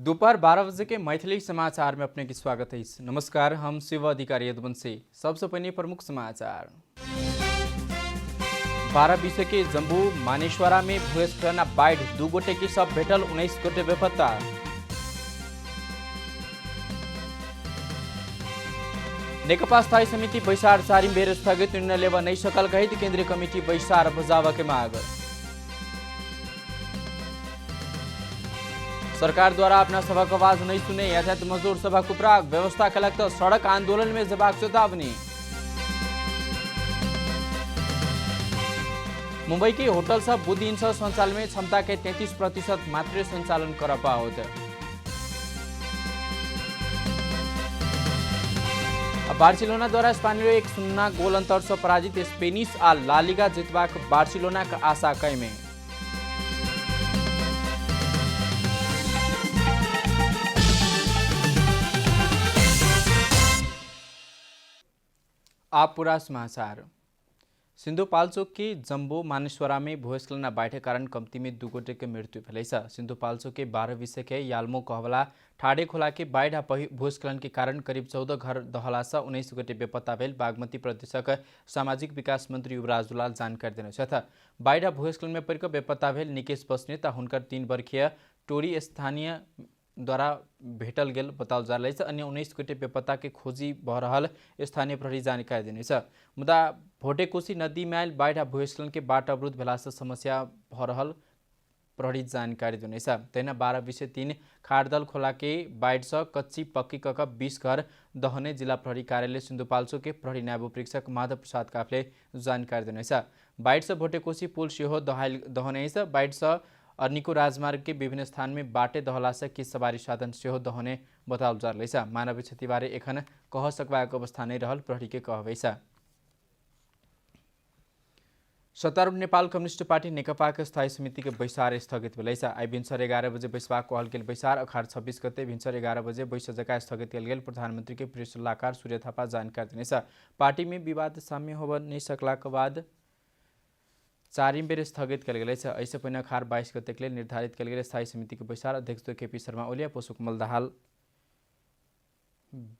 दोपहर 12 बजे के मैथिली समाचार में अपने की स्वागत है। नमस्कार, हम शिव अधिकारी यदुवंशी। सबसे पहले प्रमुख समाचार। 12 विषय के जम्बू मानेश्वरा में भूस्खलन बाढ़ 2 गोटे की सब भेटल 19 गोटे बेपत्ता। नेकपा स्थायी समिति बैसार 4 बेर स्थगित, निर्णय लेवा नहीं सकल कही केंद्रीय कमिटी बैसार बजावा के मांग। सरकार द्वारा अपना सभा का आवाज नहीं सुने, यातायात मजदूर सभा कुपराग, व्यवस्था का लगता सड़क आंदोलन में जवाब चेतावनी। मुंबई के होटल सब बुध संचालन में क्षमता के 33% मात्र संचालन कर पाओ। बार्सिलोना द्वारा स्पेनियो 1-0 गोल अंतर से पराजित स्पेनिश आ ला लिगा जितबाक बार्सिलोना का आशा कैमे। आप पूरा समाचार। सिन्धुपाल्चोक के जम्बो मानेश्वरा में भूस्खलन बाढ़ के कारण कम्ती में 2 गोटे के मृत्यु भेल। सिन्धुपाल्चोक के 12 विषय के याल्मो कहवला ठाडे खोला के बाढ़ भूस्खलन के कारण करीब 14 घर दहला 19 गोटे बेपत्ता भेल। बागमती प्रदेशक सामाजिक विकास मंत्री युवराज दुलाल जानकारी देने। बाढ़ भूस्खलन में पड़ बेपत्ता भेल निकेश बस्नेत हुनकर 3 वर्षीय टोरी स्थानीय द्वारा भेटल गेल बताओ जा रहा है। अन्य 19 गोटे बेपत्ता के खोजी भ रहल स्थानीय प्रहरी जानकारी देने। मुदा भोटेकोशी नदी में आयल बाढ़ भूस्खलन के बाट अवरुद्ध भेला से समस्या भ रहल प्रहरी जानकारी देने। तैना 12 विषय 3 खारदल खोला के बाढ़ से कच्ची पक्की कक 20 घर दहने जिला प्रहरी कार्यालय सिन्धुपाल्चोक के प्रहरी नायब परीक्षक माधव प्रसाद काफले जानकारी देने। बाढ़ से भोटेकोशी पुल सेहो दहने। बाढ़ से अर्निको राजमार्ग के विभिन्न स्थान में बाटे दहला से कि सवारी साधन सेहो दहने बताओ जा रहा है। मानवीय क्षति बारे एखन कह सकबाक अवस्था नहीं रहल प्रहरी के कहबै। सत्तारूढ़ नेपाल कम्युनिस्ट पार्टी नेकपा के स्थायी समिति के बैसार स्थगित भेल। आई भिनसर 11 बजे बैसबाक कहल गेल बैसार अखाड़ 26 गते भिनसर 11 बजे बैसजका स्थगित कल गेल। प्रधानमंत्री के प्रिय सलाहकार सूर्य थापा जानकारी देने। पार्टी में विवाद साम्य होब नहीं सकला के बाद 4 बेर स्थगित कल गेल। ऐसे पहिने अखाड़ 22 गते के लिए निर्धारित कल गेल स्थायी समिति के बैसार अध्यक्ष केपी शर्मा ओली पुष्पकमल दाहाल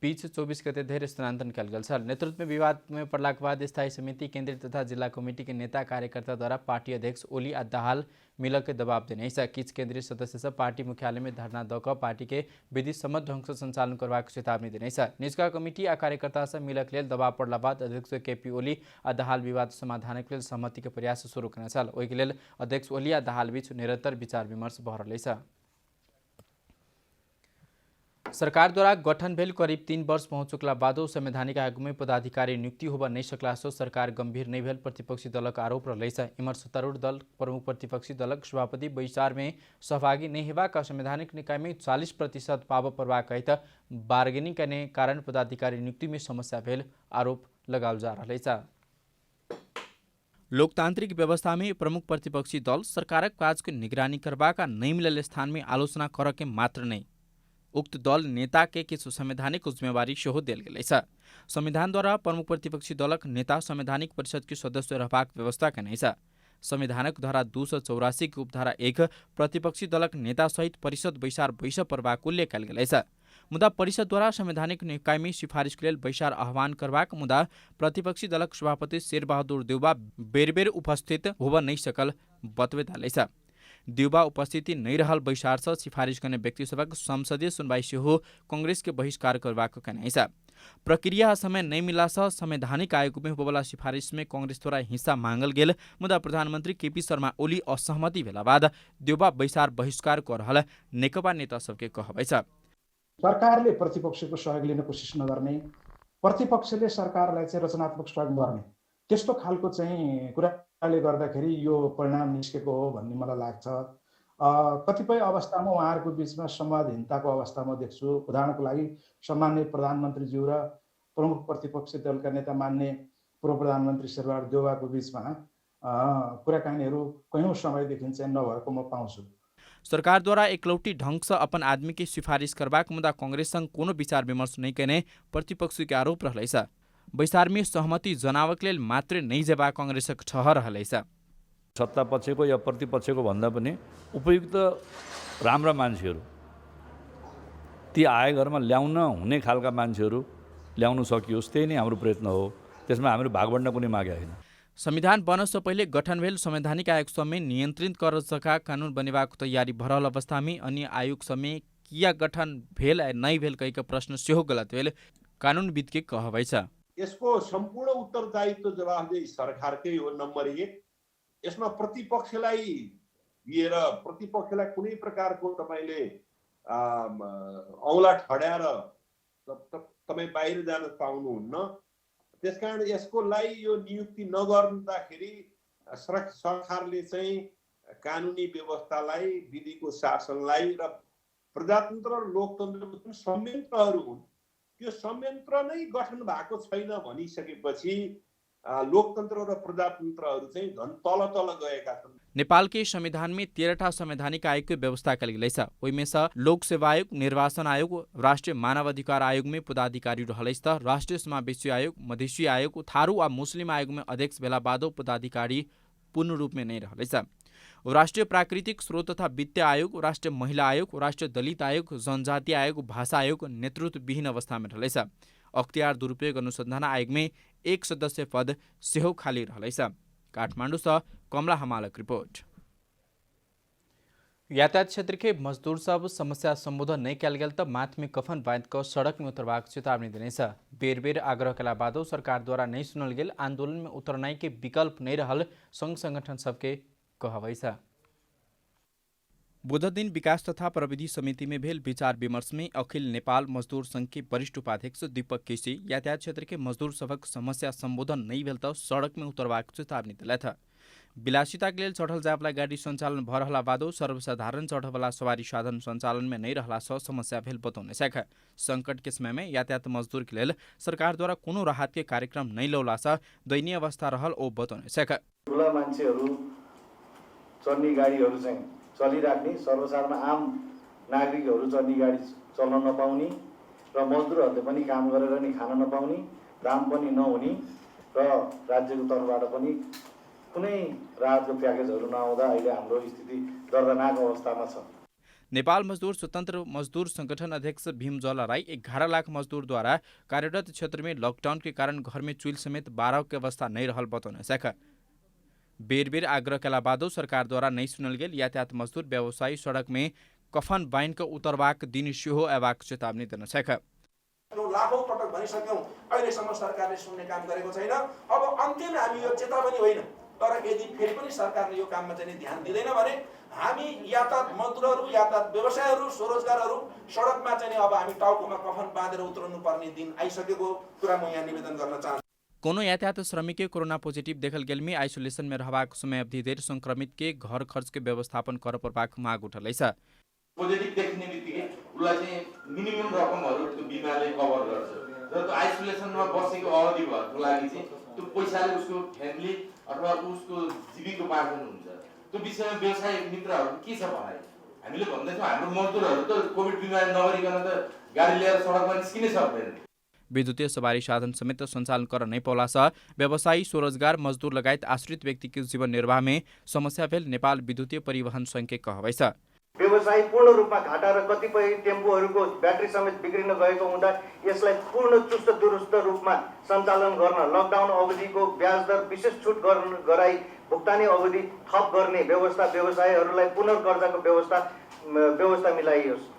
बीच 24 गते धेर स्थानांतरण कल गेल। नेतृत्व में विवाद में पड़ला के बाद स्थायी समिति केंद्रीय तथा जिला कमिटी के नेता कार्यकर्ता द्वारा पार्टी अध्यक्ष ओली आ दाहाल मिल के दबाव देने। किछ केंद्रीय सदस्य सब पार्टी मुख्यालय में धरना दक पार्टी के विधि सम्मत ढंग से संचालन करवाक चेतावनी देने। निजका कमिटी आ कार्यकर्ता से मिलक लेल दबाव पड़ला बाद अध्यक्ष केपी ओली आ दाहाल विवाद समाधान के लिए सहमति के प्रयास शुरू करने। ओहि के लेल अध्यक्ष ओली आ दाहाल बीच निरंतर विचार विमर्श भ रहल है। सरकार द्वारा गठन भेल करीब 3 वर्ष पहुँच चुकला बादो संवैधानिक आयोग में पदाधिकारी नियुक्ति होब नहीं सकला सो सरकार गंभीर नहीं भेल प्रतिपक्षी दलक आरोप रहल। इमर सत्तारूढ़ दल प्रमुख प्रतिपक्षी दलक सभापति बैसार में सहभागी नहीं हेबाक संवैधानिक निकाय में 40% पाव पड़बाक कहित बार्गेनिंग करने कारण पदाधिकारी नियुक्ति में समस्या भेल आरोप लगाल जा रहा है। लोकतांत्रिक व्यवस्था में प्रमुख प्रतिपक्षी दल सरकारक काज को निगरानी करबाक नहीं मिलल स्थान में आलोचना कर के मात्र नहीं उक्त दल नेता के किछु संवैधानिक जिम्मेवारी सेहो देल गेल है। संविधान द्वारा प्रमुख प्रतिपक्षी दलक नेता संवैधानिक परिषद के सदस्य रहबाक व्यवस्था कने। संविधानक धारा 284 के उपधारा 1 प्रतिपक्षी दलक नेता सहित परिषद बैसार बैस पर्बाक उल्लेख कल गेल है। मुदा परिषद द्वारा संवैधानिक निकाय में सिफारिश के लिए बैसार आह्वान करबाक मुदा प्रतिपक्षी दलक सभापति शेरबहादुर देउबा बेर बेर उपस्थित होब नहीं सकल बतबैत है। देउबा उपस्थिति नहीं रहल बैसार से सिफारिश करने व्यक्ति सबक संसदीय सुनवाई सेहो कांग्रेस के बहिष्कार करबाक कहने। प्रक्रिया समय नहीं मिला से संवैधानिक आयोग में होबला सिफारिश में कांग्रेस द्वारा हिस्सा मांगल गेल मुदा प्रधानमंत्री केपी शर्मा ओली असहमति भेला बाद देउबा बैसार बहिष्कार कर रहल नेकपा नेता सबके कहबै। सरकारले प्रतिपक्षको सहयोग लिन कोसिस नगर्ने, प्रतिपक्षले सरकारलाई चाहिँ रचनात्मक सहयोग गर्ने त्यस्तो खालको चाहिँ कुराले गर्दाखेरि यो परिणाम निस्केको हो भन्ने मलाई लाग्छ। कतिपय अवस्थामा उहाँहरूको बीचमा संवादहीनताको अवस्था म देख्छु। उदाहरणको लागि सम्माननीय प्रधानमन्त्रीज्यू र प्रमुख प्रतिपक्षी दलका नेता मान्य पूर्व प्रधानमन्त्री शेरबहादुर देउवाको बीचमा कुराकानीहरू कयौं समयदेखि चाहिँ नभएको म पाउँछु। सरकार द्वारा एकलौटी ढंग से अपन आदमी की सिफारिश करबाक मुदा कांग्रेस संग कोनो विचार विमर्श नहीं करने प्रतिपक्षी के आरोप रहलै। बैसार में सहमति जनावक लेल मात्र नहीं जेबा कांग्रेसक ठहर रहलै। सत्ता पक्षको या प्रतिपक्षको भन्दा पनि उपयुक्त राम्रा मान्छेहरू ती आयोगहरूमा ल्याउन हुने खालका मान्छेहरू ल्याउन सकियोस्, त्यही नै हाम्रो प्रयत्न हो। त्यसमा हाम्रो भागबण्डा कुनै मागेको होइन। संविधान बनस पहिले गठन भेल संवैधानिक आयोग समेत नियन्त्रित करजका कानून बनेबाको तयारी भरल अवस्था में अन्य आयोग समेत किया गठन भेल नहीं भेल कई प्रश्न सेहो गलत भेल कानूनविद के कहबै छ। यसको सम्पूर्ण उत्तरदायित्व जवाफदेही सरकारकै हो। नम्बर 1, यसमा प्रतिपक्षलाई लिएर प्रतिपक्षलाई कुनै प्रकारको तपाईले औँला ठड्याएर तपाई बाहिर जान पाउनुहुन्न। त्यसकारण यसको लागि यो नियुक्ति नगर्दाखेरि सरकारले चाहिँ कानुनी व्यवस्थालाई, विधिको शासनलाई र प्रजातन्त्र र लोकतन्त्रको जुन संयन्त्रहरू हुन् त्यो संयन्त्र नै गठन भएको छैन भनिसकेपछि लोकतन्त्र र प्रजातन्त्रहरू चाहिँ झन् तल तल गएका छन्। नेपाल के संविधान में 13 संवैधानिक आयोग की व्यवस्था कल गई है। वही में लोक सेवा आयोग, निर्वाचन आयोग, राष्ट्रीय मानवाधिकार आयोग में पदाधिकारी रहलैछ त राष्ट्रिय समावेशी आयोग, मधेसी आयोग, थारू व मुस्लिम आयोग में अध्यक्ष भेला बादो पदाधिकारी पूर्ण रूप में नहीं रहलैछ। राष्ट्रिय प्राकृतिक स्रोत तथा वित्त आयोग, राष्ट्रिय महिला आयोग, राष्ट्रिय दलित आयोग, जनजातीय आयोग, भाषा आयोग नेतृत्व विहीन अवस्था में रहलैछ। अख्तियार दुरुपयोग अनुसंधान आयोग में 1 सदस्य पद सेहो खाली रहलैछ। काठमाडौँ से कमला हमालक रिपोर्ट। यातायात क्षेत्र के मजदूर सब समस्या संबोधन नहीं कल गेल त माथ में कफन बांध कर सड़क में उतरबाक चेतावनी देने से बेर बेर आग्रह कला बादो सरकार द्वारा नहीं सुनल गेल आंदोलन में उतरनाई के विकल्प नहीं रहल संघ संगठन सबके कहबै छ। बुध दिन विकास तथा प्रविधि समिति में भेल विचार विमर्श में अखिल नेपाल मजदूर संघ के वरिष्ठ उपाध्यक्ष दीपक केसी यातायात क्षेत्र के मजदूर सबक समस्या संबोधन नहीं भेल त सड़क में उतरबाक चेतावनी दिला था। विलासिता के लिए चढ़ल जावला गाड़ी संचालन भ रहला बादो सर्वसाधारण चढ़वाला सवारी साधन संचालन में नहीं रहला स समस्या भेल बतौने शाखा। संकट के समय में यातायात मजदूर के लिए सरकार द्वारा कोनो राहत के कार्यक्रम नहीं लौला सा दयनीय अवस्था रहल ओ बतौने शाखा। ठुला मान्छेहरू चढ्ने गाडीहरू चाहिँ चलिराख्ने, सर्वसाधारण आम नागरिकहरू चढ्ने गाडी चल्न नपाउने र मजदुरहरूले पनि काम गरेर नि खान नपाउने, दाम पनि नहुने र राज्यको तर्फबाट पनि कुनै राहतको प्याकेजहरू नआउँदा अहिले हाम्रो स्थिति दर्दनाक अवस्थामा छ। नेपाल मजदूर स्वतन्त्र मजदूर संगठन अध्यक्ष भीम जला राई 11 लाख मजदूर द्वारा कार्यरत क्षेत्र में लॉकडाउन के कारण घर में चुइल समेत 12 की अवस्था नहीं रहल बतौने शाखा। बेर बेर आग्रह कला बादो सरकार द्वारा नहीं सुनल गेल यातायात मजदूर व्यवसायी सड़क में कफन बाइन का उतरबाक दिन सेहो अबाक चेतावनी दिन शाखा। लाखौं पटक भनिसक्यौं, अहिलेसम्म सरकारले सुन्ने काम गरेको छैन। अब अन्त्यमा हामी यो चेतावनी होइन, तर यदि फेरि पनि सरकारले यो काममा चाहिँ ध्यान दिँदैन भने हामी यातायात मजदुरहरू, यातायात व्यवसायहरू, स्वरोजगारहरू सडकमा चाहिँ अब हामी टाउकोमा कफन बाँधेर उत्रनु पर्ने दिन आइसकेको कुरा म यहाँ निवेदन गर्न चाहन्छु। कोनो यातायात श्रमिक के कोरोना पॉजिटिव देखल गेल में आइसोलेशन में रहबाक समय अवधि देर संक्रमित के घर खर्च के व्यवस्थापन कर परबाक माग उठलैछ। पोजिटिभ देखिने बित्तिकै उसलाई चाहिँ मिनिमम रकमहरू त्यो बिमाले कभर गर्छ र त्यो आइसोलेसनमा बसेको अवधि भरको लागि चाहिँ त्यो पैसाले उसको फ्यामिली अथवा उसको जीविकोपार्जन हुन्छ। त्यो विषयमा व्यवसाय मित्रहरू के छ भनाइ? हामीले भन्दैछौँ हाम्रो मजदुरहरू त कोभिड बिमारी नगरिकन त गाडी लिएर सडकमा निस्किनै सक्दैन। विद्युतीय सवारी साधन समेत संचालन कर नहीं पौला सा व्यवसायी, स्वरोजगार, मजदूर लगायत आश्रित व्यक्ति के जीवन निर्वाह में समस्या भेल नेपाल विद्युतीय परिवहन संघ के कहबै छ। व्यवसायी पूर्ण रूपमा घाटा र कतिपय टेम्पोहरूको ब्याट्री समेत बिग्रिन गएको हुँदा यसलाई पूर्ण चुस्त दुरुस्त रूपमा सञ्चालन गर्न लकडाउन अवधिको ब्याज दर विशेष छुट गराई भुक्तानी अवधि थप गर्ने व्यवस्था, व्यवसायीहरूलाई पुनर्कर्जाको व्यवस्था मिलाइयोस्।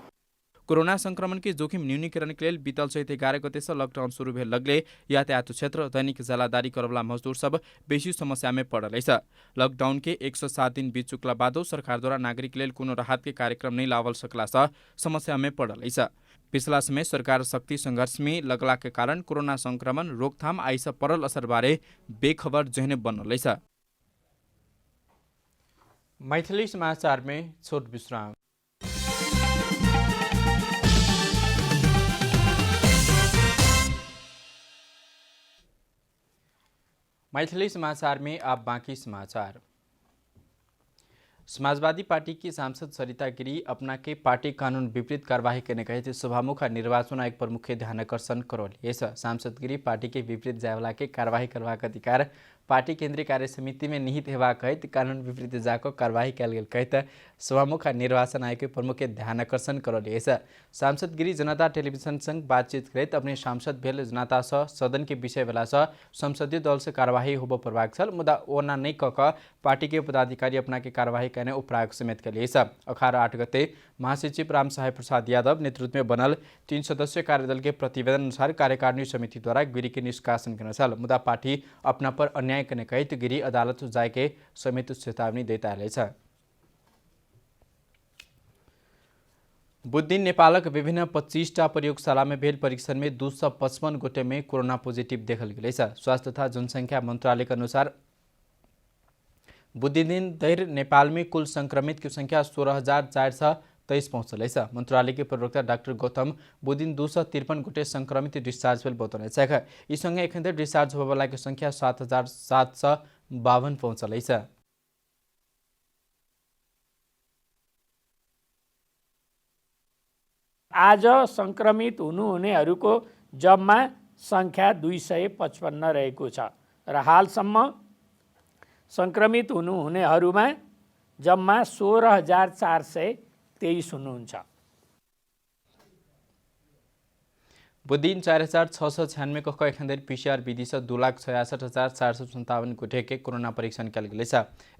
कोरोना संक्रमण के जोखिम न्यूनीकरण के लिए बीतल चैत 11 गते से लॉकडाउन शुरू भेल लगले यातायात क्षेत्र दैनिक जलादारी करवला मजदूर सब बेसी समस्या में पड़लैछ। लॉकडाउन के 107 दिन बीत चुकला बादो सरकार द्वारा नागरिक लेल कोनो राहत के कार्यक्रम नहीं लावल सकला सा समस्या में पड़लैछ। पिछला समय सरकार शक्ति संघर्ष में लगला के कारण कोरोना संक्रमण रोकथाम आइस परल असर बारे बेखबर जहने बनलैछ। मैथिली समाचार में छोट विश्राम। मैथिली समाचार में आप बाकी समाचार। समाजवादी पार्टी की सांसद सरिता गिरी अपना के पार्टी कानून विपरीत कार्यवाही करने कहे थे सभामुख निर्वाचन आयोग पर मुख्य ध्यान आकर्षण करोली। सांसद गिरी पार्टी के विपरीत जायवाला के कार्यवाही करवाक अधिकार पार्टी केन्द्रीय कार्य समिति में निहित हेबा कहित कानून विपरीत जाको कार्यवाही कल गेल कहित सभामुख निर्वाचन आयोग के प्रमुख ध्यान आकर्षण करोली। सांसद गिरी जनता टेलीविजन संग बातचीत करित अपने सांसद भेल जनता सह सदन के विषय बेला सह संसदीय दल से कार्यवाही होबो प्रभाग छल मुदा ओना नहीं कक पार्टी के पदाधिकारी अपना के कार्यवाही करने उपराग समेत कलिए। 18 गते महासचिव राम सहाय प्रसाद यादव नेतृत्व में बनल 3 सदस्यीय कार्यदल के प्रतिवेदन अनुसार कार्यकारिणी समिति द्वारा गिरी के निष्कासन करना छल मुदा पार्टी अपना पर अन्याय करने कहित गिरी अदालत जाए के समेत चेतावनी देता है। बुधदिन नेपालक विभिन्न 25टा प्रयोगशाला में भेल परीक्षण में 255 गोटे में कोरोना पॉजिटिव देखल गेल। स्वास्थ्य तथा जनसंख्या मंत्रालय के अनुसार बुधदिन धरि नेपाल में कुल संक्रमित की संख्या 16,423 पहुंचल। मंत्रालय के प्रवक्ता डाक्टर गौतम बुधदिन 253 गोटे संक्रमित डिस्चार्ज भेल बतौने यी संगे एखन धरि डिस्चार्ज होबेवाला के संख्या 7,752 पहुंचल। आज संक्रमित हुनुहुनेहरूको जम्मा संख्या 255 रहेको छ र हालसम्म संक्रमित हुनुहुनेहरूमा जम्मा 16,423 हुनुहुन्छ। बुधदिन 4,696 कक्ष एखन पीसीआर विधि से 2,66,457 गोटे के कोरोना परीक्षण कल गेल।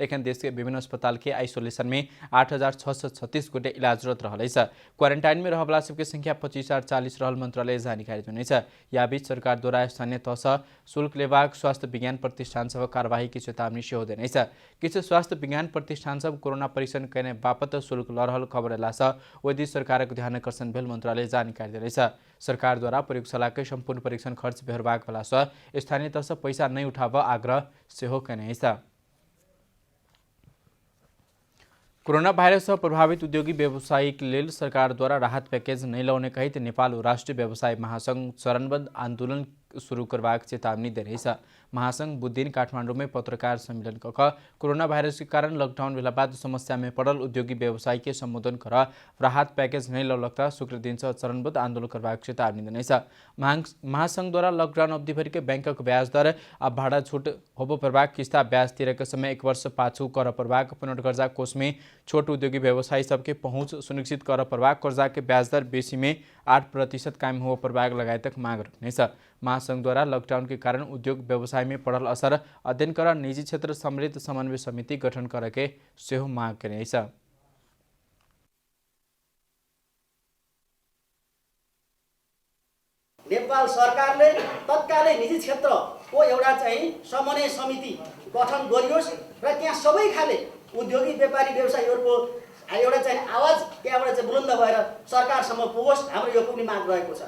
एखन देश के विभिन्न अस्पताल के आइसोलेशन में 8,636 गोटे इलाजरत रहल। क्वारंटाइन में रहला सबके संख्या 25,040 रहल मंत्रालय जानकारी देने। या बीच सरकार द्वारा स्थानीय तह से शुल्क लेबाक स्वास्थ्य विज्ञान प्रतिष्ठान सब कार्यवाही की चेतावनी सेहो देने। किछु स्वास्थ्य विज्ञान प्रतिष्ठान सब कोरोना परीक्षण करने बापत शुल्क ल रहल खबर अयला से ओहि सरकारक ध्यान आकर्षण भेल मंत्रालय जानकारी देने। सरकार द्वारा प्रयोगशाला के संपूर्ण परीक्षण खर्च बेहरबाक वाला स्थानीय तह से पैसा नहीं उठाव आग्रह सेहो कने। कोरोना भाइरस से प्रभावित उद्योगी व्यवसायिक लेल सरकार द्वारा राहत पैकेज नहीं लाउने कहित नेपाल राष्ट्रिय व्यवसाय महासंघ चरणबद्ध आंदोलन शुरू करवाक चेतावनी देने। महासंघ बुधदिन काठमाडौँ में पत्रकार सम्मेलन कख कोरोना भाइरस के कारण लॉकडाउन भेला बाद समस्या में पड़ल उद्योगी व्यवसायी के संबोधन कर राहत पैकेज नहीं लगता शुक्र दिन से चरणबद्ध आंदोलन करवाक चेतावनी देने। महासंघ द्वारा लॉकडाउन अवधि भर के बैंकक ब्याज दर आ भाड़ा छूट होबो प्रभाग किस्ता ब्याज तिर के समय 1 वर्ष पाछू कर प्रभाग पुनर्कर्जा कोष में छोट उद्योगी व्यवसायी सबके पहुँच सुनिश्चित कर प्रभाग कर्जा के ब्याज दर बेसी में 8% कायम हो प्रभाग लगायतक मांग रखने। महासंघ द्वारा लॉकडाउन के कारण उद्योग व्यवसाय में पड़ल असर अध्ययन कर निजी क्षेत्र सम्मिलित समन्वय समिति गठन करके सेहो मांग करे। नेपाल सरकारले तत्कालै निजी क्षेत्रको एउटा चाहिँ समन्वय समिति गठन गरियोस् र त्यहाँ सबै खाले उद्योगी व्यापारी व्यवसायीहरूको एउटा चाहिँ आवाज त्यहाँबाट चाहिँ बुलन्द भएर सरकारसम्म पुगोस् हाम्रो यो पनि माग रहेको छ।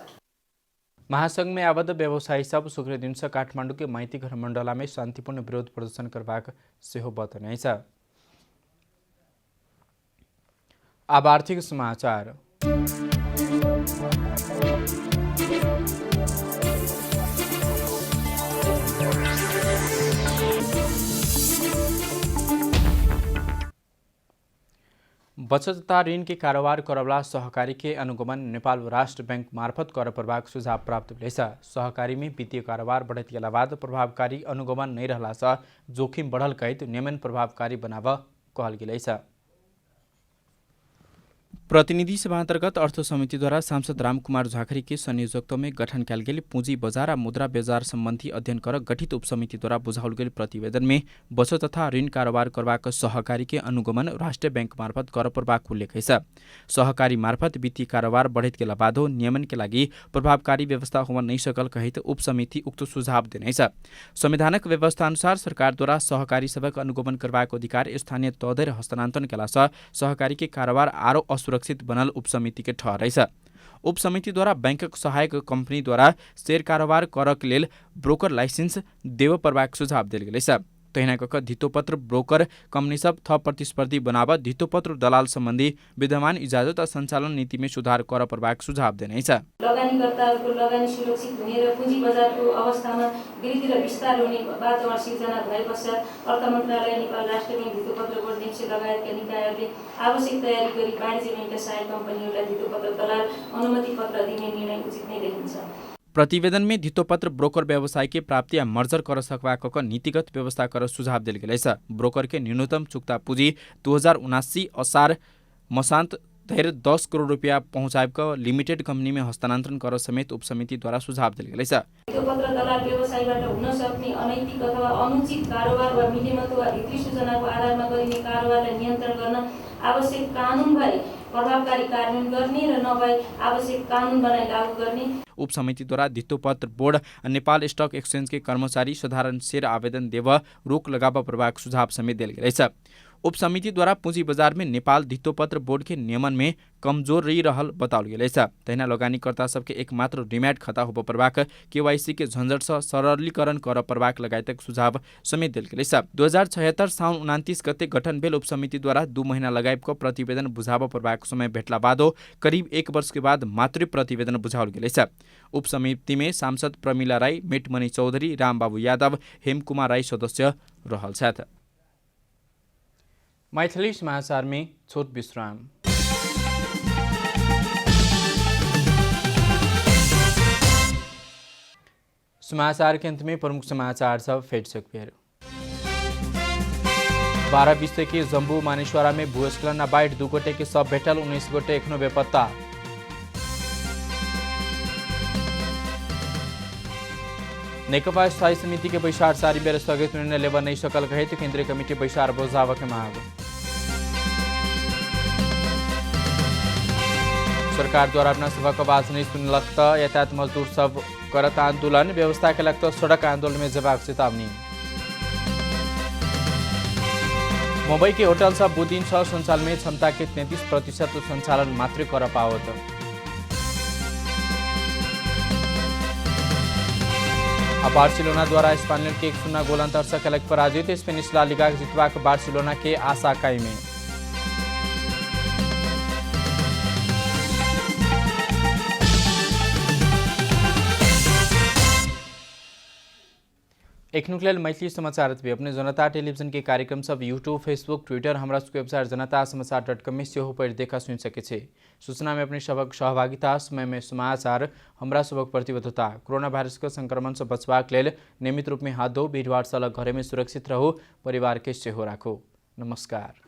महासंघ में आबद्ध व्यवसायी सब शुक्र दिन से काठमाडौँ के माइती घर मंडला में शांतिपूर्ण विरोध प्रदर्शन करवाक सेहो बतने। अब आर्थिक समाचार। बचत तथा ऋण के कारोबार करवला सहकारी के अनुगमन नेपाल राष्ट्र बैंक मार्फत कर प्रभाग सुझाव प्राप्त भेल। सहकारी में वित्तीय कारोबार बढ़त गेला बाद प्रभावकारी अनुगमन नहीं रहला से जोखिम बढ़ल कहित नियमन प्रभावकारी बनाव कहल गेल। प्रतिनिधि सभा अंतर्गत अर्थ समिति द्वारा सांसद रामकुमार झाखरी के संयोजकत्व में गठन कल गेल पूंजी बाजार और मुद्रा बाजार संबंधी अध्ययन कर गठित उपसमिति द्वारा बुझाउल गेल प्रतिवेदन में बचत तथा ऋण कारोबार करवाक सहकारी के अनुगमन राष्ट्रीय बैंक मार्फत कर प्रभाग उल्लेख है। सहकारी मार्फत वित्तीय कारोबार बढ़त गेला बादो नियमन के लागि प्रभावकारी व्यवस्था हुन नहीं सकल कहित उपसमिति उक्त सुझाव देने। संविधानक व्यवस्था अनुसार सरकार द्वारा सहकारी सबक अनुगमन करवाक अधिकार स्थानीय तह धरि हस्तांतरण केला से सहकारी के कारोबार आरो असुरक्षित बनल उपसमिति के ठहरै छ। उपसमिति द्वारा बैंकक सहायक कंपनी द्वारा शेयर कारोबार करक लेल ब्रोकर लाइसेंस देव प्रभाग सुझाव देल गेल। तहिना कक धितोपत्र ब्रोकर कंपनी सब थप प्रतिस्पर्धी बनाव धितोपत्र दलाल सम्बन्धी विद्यमान इजाजत और सञ्चालन नीतिमा सुधार कर पर्बाक सुझाव दिनेछ। लगानीकर्ताहरूको लगानी सुरक्षित हुने र पुँजी बजारको अवस्थामा वृद्धि र विस्तार हुने वातावरण सिर्जना भए पश्चात अर्थ मन्त्रालय, नेपाल राष्ट्र ब्याङ्क, धितोपत्र बोर्ड, नेप्से लगायतका निकायहरूले आवश्यक तयारी गरी वाणिज्य ब्याङ्कका सहायक कम्पनीहरूलाई धितोपत्र दलाल अनुमति पत्र दिने निर्णय उचित नै देखिन्छ। प्रतिवेदन में धितोपत्र ब्रोकर व्यवसाय के प्राप्ति या मर्जर कर सकवाक नीतिगत व्यवस्था कर सुझाव दिल गेल। ब्रोकर के न्यूनतम चुक्ता पूंजी 2079 असार मसांत धैर्य 10 करोड़ रुपया पहुँचाएका लिमिटेड कंपनी में हस्तांतरण कर समेत उपसमिति द्वारा सुझाव दिल गेल। धितोपत्र दलाल व्यवसायबाट हुन सक्ने अनैतिक अथवा अनुचित कारोबार वा मिलेमतो वा भित्री सूचनाको आधारमा गरिने कारोबारलाई नियन्त्रण गर्न आवश्यक कानुन भए प्रभावकारी कार्यान्वयन गर्ने र नभए आवश्यक कानुन बनाई लागू गर्ने। उपसमितिद्वारा धितोपत्र बोर्ड नेपाल स्टक एक्सचेंज के कर्मचारी साधारण शेयर आवेदन देव रोक लगाव प्रभाग सुझाव समेत दिल गेल। उपसमितिद्वारा पूंजी बजार में नेपाल धितोपत्र बोर्ड के नियमन में कमजोरी रहल बताओल गेल। तहिना लगानीकर्ता सबके एकमात्र डिमैट खाता हो प्रभाग केवाईसी के झंझट से सरलीकरण कर प्रभाग लगायतक सुझाव समेत दिल गेल। 2076 साउन 29 गते गठन भेल उपसमितिद्वारा 2 महीना लगायतको प्रतिवेदन बुझाव प्रभाग समय भेटला बादो करीब 1 वर्ष के बाद मातृ प्रतिवेदन बुझाओल गेल। उपसमिति में सांसद प्रमिला राई, मेटमणि चौधरी, रामबाबू यादव, हेमकुमार राई सदस्य रहल छथि। मैथिली समाचार में छोट विश्राम। समाचार के अंत में प्रमुख समाचार सब फेर सकपेर। 12-20 के जम्बू मानेश्वरा में भूस्खलन बाइट 2 गोटे के सब भेटल, 19 गोटे एखनो बेपत्ता। नेकपा स्थायी समिति के बैसार 4 बेर स्थगित निर्णय लेवा नहीं सकल कहे तो केंद्रीय कमिटी बैसार बोझाव के मांग। सरकार द्वारा अपना सभा को बात नहीं सुन लगता यातायात मजदूर सब करत आंदोलन, व्यवस्था के लगता सड़क आंदोलन में जवाब चेतावनी। मुंबई के होटल सब बुदिन संचालन में क्षमता के 33% संचालन मात्र कर पावत। बार्सिलोना द्वारा स्पेनियर के 1-0 गोल अंतर से कलक पराजित, स्पेनिश ला लिगा जितवा बार्सिलोना के आशा कायम में। एक नुकलेल मैथिली समाचार भी अपने जनता टेलीविजन के कार्यक्रम सब यूट्यूब, फेसबुक, ट्विटर, हमारा वेबसाइट जनतासमाचार.com में से पर देखा सुन सके छे। सूचना में अपने सबक सहभागिता, समय में समाचार, हमारा सबक प्रतिबद्धता, कोरोना वायरस के संक्रमण से बचवाक लेल नियमित रूप में हाथ धो, भीड़भाड़ से अलग घरे में सुरक्षित रहो, परिवार के सेहो राखो। नमस्कार।